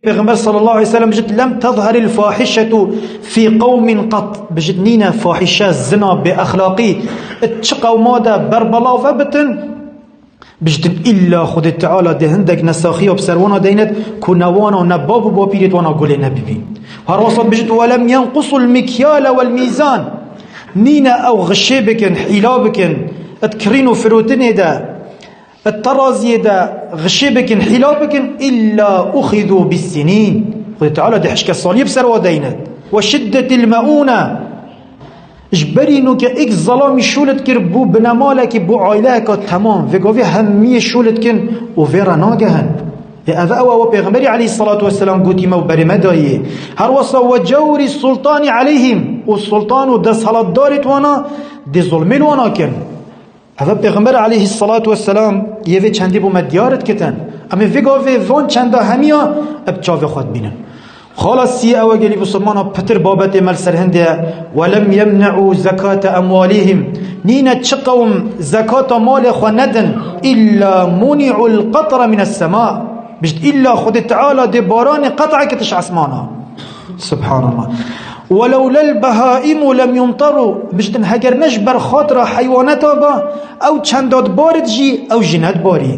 پیغمبر صلى الله عليه وسلم بجد لم تظهر الفاحشة في قوم قط، بجد نينا فاحشة زنا بأخلاقي اتشقوا ماذا بربلا وفبتن بجد إلا خد تعالى ده هندك نساخية بسروانا دينت كنوانا نباب وبابيرت وانا قولي نبيبي هروصت بجد ولم ينقصوا المكيال والميزان نينا أو غشيبكن حيلابكن اتكرينو فروتني ده الترازي ده غشيبكن حلابكن إلا أخذوا بالسنين. قل تعالى ده حشك الصليب سروا دينت وشدة المؤونة اجبرينو كإك ظلامي شولت كربو بنمالك بو عائلك تمام فيقوفي همية شولت كن وفيرا ناقهن أفأوا وبيغمري عليه الصلاة والسلام قوتي موبري مدايه هروصا وجور السلطان عليهم والسلطان ده صلاة دارت وانا دي ظلمين وانا كن هذا پیغمبر علیه الصلاة والسلام یه چندی بو مدیارت کتن اما ویگاوه وان چنده همیا اب چاوه خود بینن خلاص سی او گلی بسلمانا پتر بابت مل سرهنده ولم يمنعوا زكاة اموالهم نینا چقوم زكاة مال خو ندن الا منعوا القطر من السماء بجد الا خود تعالى دي باران قطع كتش عسمانا سبحان الله ولولا البهائم لم يمطروا بجدن هجر نجبر خاطر حيوانات با او چنداد بارد جي او جنات باري